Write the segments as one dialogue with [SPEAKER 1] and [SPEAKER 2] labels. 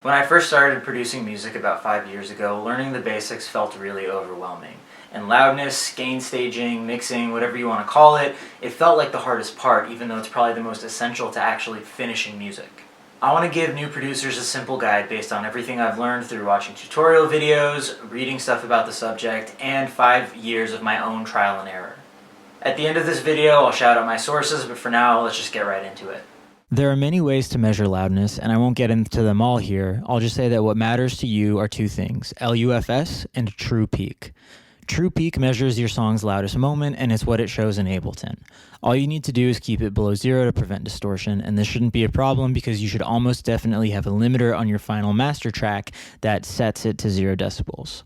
[SPEAKER 1] When I first started producing music about 5 years ago, learning the basics felt really overwhelming. And loudness, gain staging, mixing, whatever you want to call it, it felt like the hardest part, even though it's probably the most essential to actually finishing music. I want to give new producers a simple guide based on everything I've learned through watching tutorial videos, reading stuff about the subject, and 5 years of my own trial and error. At the end of this video, I'll shout out my sources, but for now, let's just get right into it. There are many ways to measure loudness, and I won't get into them all here. I'll just say that what matters to you are two things, LUFS and true peak. True peak measures your song's loudest moment, and it's what it shows in Ableton. All you need to do is keep it below 0 to prevent distortion, and this shouldn't be a problem because you should almost definitely have a limiter on your final master track that sets it to 0 decibels.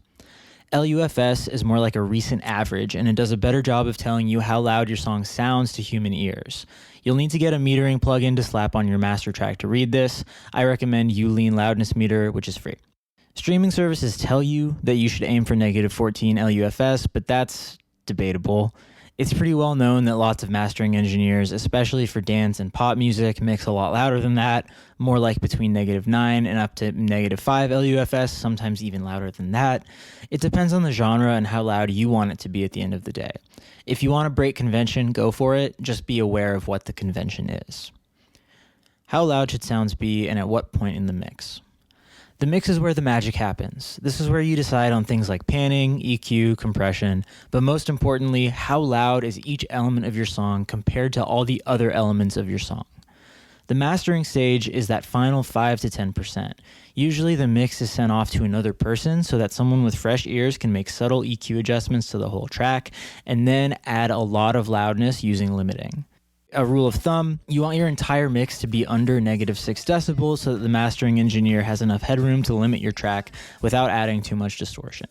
[SPEAKER 1] LUFS is more like a recent average, and it does a better job of telling you how loud your song sounds to human ears. You'll need to get a metering plugin to slap on your master track to read this. I recommend Ulean Loudness Meter, which is free. Streaming services tell you that you should aim for -14 LUFS, but that's debatable. It's pretty well known that lots of mastering engineers, especially for dance and pop music, mix a lot louder than that, more like between -9 and up to -5 LUFS, sometimes even louder than that. It depends on the genre and how loud you want it to be at the end of the day. If you want to break convention, go for it. Just be aware of what the convention is. How loud should sounds be and at what point in the mix? The mix is where the magic happens. This is where you decide on things like panning, EQ, compression, but most importantly, how loud is each element of your song compared to all the other elements of your song. The mastering stage is that final 5 to 10%. Usually the mix is sent off to another person so that someone with fresh ears can make subtle EQ adjustments to the whole track and then add a lot of loudness using limiting. A rule of thumb, you want your entire mix to be under -6 decibels so that the mastering engineer has enough headroom to limit your track without adding too much distortion.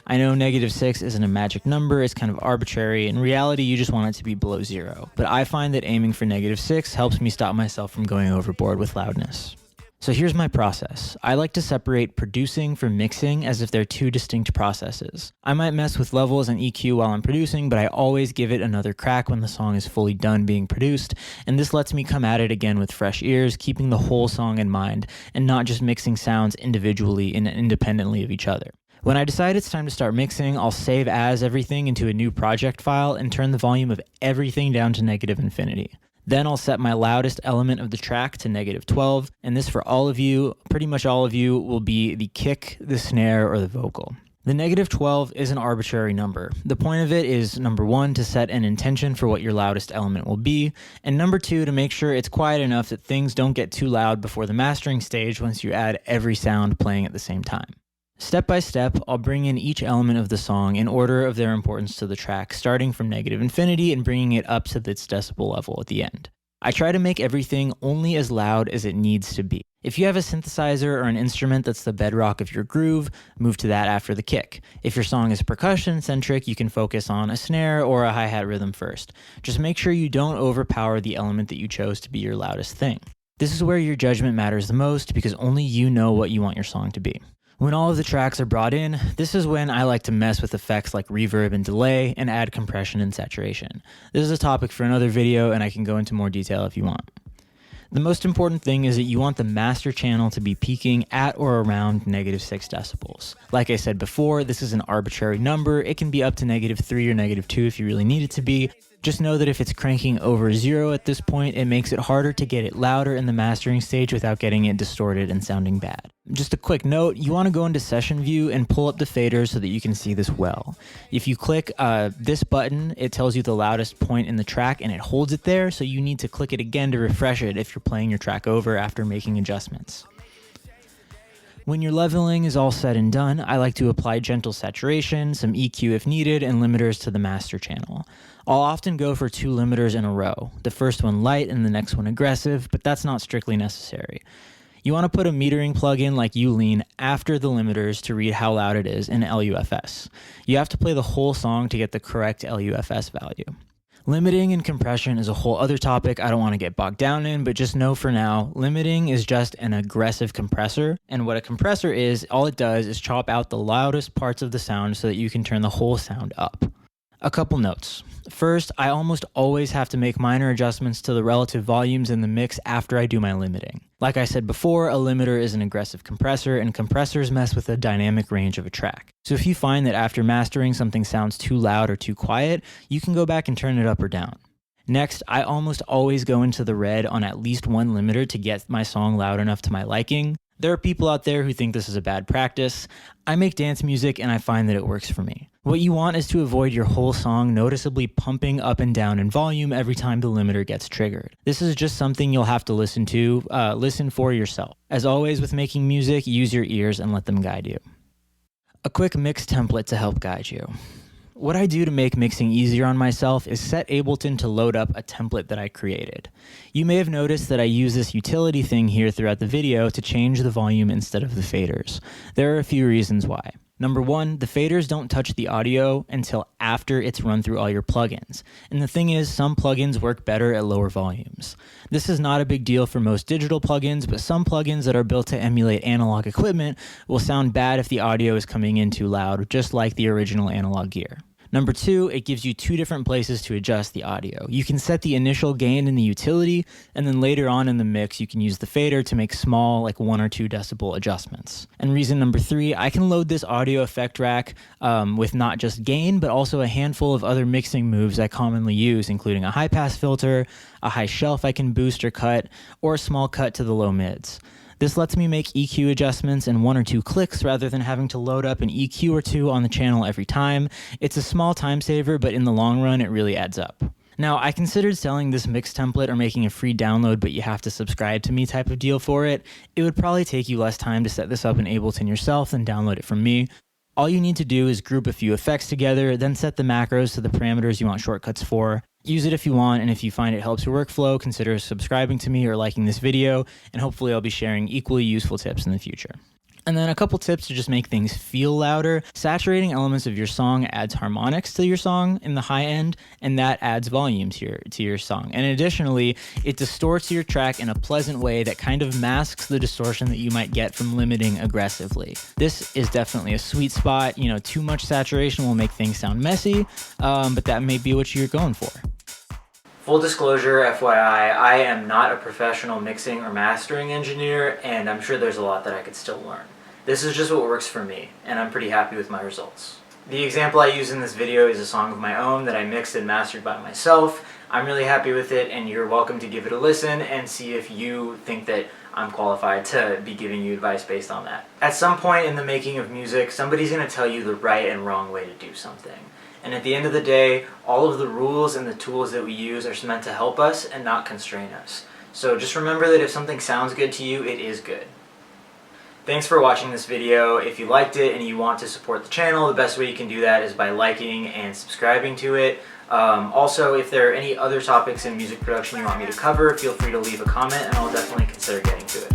[SPEAKER 1] I know -6 isn't a magic number, it's kind of arbitrary. In reality, you just want it to be below 0. But I find that aiming for -6 helps me stop myself from going overboard with loudness. So here's my process. I like to separate producing from mixing as if they're two distinct processes. I might mess with levels and EQ while I'm producing, but I always give it another crack when the song is fully done being produced, and this lets me come at it again with fresh ears, keeping the whole song in mind, and not just mixing sounds individually and independently of each other. When I decide it's time to start mixing, I'll save as everything into a new project file and turn the volume of everything down to -infinity. Then I'll set my loudest element of the track to -12, and this for all of you, pretty much all of you, will be the kick, the snare, or the vocal. The -12 is an arbitrary number. The point of it is, number 1, to set an intention for what your loudest element will be, and number 2, to make sure it's quiet enough that things don't get too loud before the mastering stage once you add every sound playing at the same time. Step by step, I'll bring in each element of the song in order of their importance to the track, starting from -infinity and bringing it up to its decibel level at the end. I try to make everything only as loud as it needs to be. If you have a synthesizer or an instrument that's the bedrock of your groove, move to that after the kick. If your song is percussion-centric, you can focus on a snare or a hi-hat rhythm first. Just make sure you don't overpower the element that you chose to be your loudest thing. This is where your judgment matters the most because only you know what you want your song to be. When all of the tracks are brought in, this is when I like to mess with effects like reverb and delay and add compression and saturation. This is a topic for another video and I can go into more detail if you want. The most important thing is that you want the master channel to be peaking at or around -6 decibels. Like I said before, this is an arbitrary number. It can be up to -3 or -2 if you really need it to be. Just know that if it's cranking over 0 at this point, it makes it harder to get it louder in the mastering stage without getting it distorted and sounding bad. Just a quick note, you want to go into session view and pull up the fader so that you can see this well. If you click this button, it tells you the loudest point in the track and it holds it there, so you need to click it again to refresh it if you're playing your track over after making adjustments. When your leveling is all said and done, I like to apply gentle saturation, some EQ if needed, and limiters to the master channel. I'll often go for 2 limiters in a row, the first one light and the next one aggressive, but that's not strictly necessary. You want to put a metering plugin like Ulean after the limiters to read how loud it is in LUFS. You have to play the whole song to get the correct LUFS value. Limiting and compression is a whole other topic I don't want to get bogged down in, but just know for now, limiting is just an aggressive compressor, and what a compressor is, all it does is chop out the loudest parts of the sound so that you can turn the whole sound up. A couple notes. First, I almost always have to make minor adjustments to the relative volumes in the mix after I do my limiting. Like I said before, a limiter is an aggressive compressor, and compressors mess with the dynamic range of a track. So if you find that after mastering something sounds too loud or too quiet, you can go back and turn it up or down. Next, I almost always go into the red on at least one limiter to get my song loud enough to my liking. There are people out there who think this is a bad practice. I make dance music and I find that it works for me. What you want is to avoid your whole song noticeably pumping up and down in volume every time the limiter gets triggered. This is just something you'll have to listen for yourself. As always with making music, use your ears and let them guide you. A quick mix template to help guide you. What I do to make mixing easier on myself is set Ableton to load up a template that I created. You may have noticed that I use this utility thing here throughout the video to change the volume instead of the faders. There are a few reasons why. Number one, the faders don't touch the audio until after it's run through all your plugins. And the thing is, some plugins work better at lower volumes. This is not a big deal for most digital plugins, but some plugins that are built to emulate analog equipment will sound bad if the audio is coming in too loud, just like the original analog gear. Number two, it gives you two different places to adjust the audio. You can set the initial gain in the utility, and then later on in the mix, you can use the fader to make small, like 1 or 2 decibel adjustments. And reason number three, I can load this audio effect rack with not just gain, but also a handful of other mixing moves I commonly use, including a high pass filter, a high shelf I can boost or cut, or a small cut to the low mids. This lets me make EQ adjustments in 1 or 2 clicks rather than having to load up an EQ or 2 on the channel every time. It's a small time saver, but in the long run, it really adds up. Now, I considered selling this mix template or making a free download, but you have to subscribe to me type of deal for it. It would probably take you less time to set this up in Ableton yourself than download it from me. All you need to do is group a few effects together, then set the macros to the parameters you want shortcuts for. Use it if you want, and if you find it helps your workflow, consider subscribing to me or liking this video, and hopefully I'll be sharing equally useful tips in the future. And then a couple tips to just make things feel louder. Saturating elements of your song adds harmonics to your song in the high end, and that adds volume to your song. And additionally, it distorts your track in a pleasant way that kind of masks the distortion that you might get from limiting aggressively. This is definitely a sweet spot. You know, too much saturation will make things sound messy, but that may be what you're going for. Full disclosure, FYI, I am not a professional mixing or mastering engineer, and I'm sure there's a lot that I could still learn. This is just what works for me, and I'm pretty happy with my results. The example I use in this video is a song of my own that I mixed and mastered by myself. I'm really happy with it, and you're welcome to give it a listen and see if you think that I'm qualified to be giving you advice based on that. At some point in the making of music, somebody's going to tell you the right and wrong way to do something. And at the end of the day, all of the rules and the tools that we use are meant to help us and not constrain us. So just remember that if something sounds good to you, it is good. Thanks for watching this video. If you liked it and you want to support the channel, the best way you can do that is by liking and subscribing to it. Also, if there are any other topics in music production you want me to cover, feel free to leave a comment and I'll definitely consider getting to it.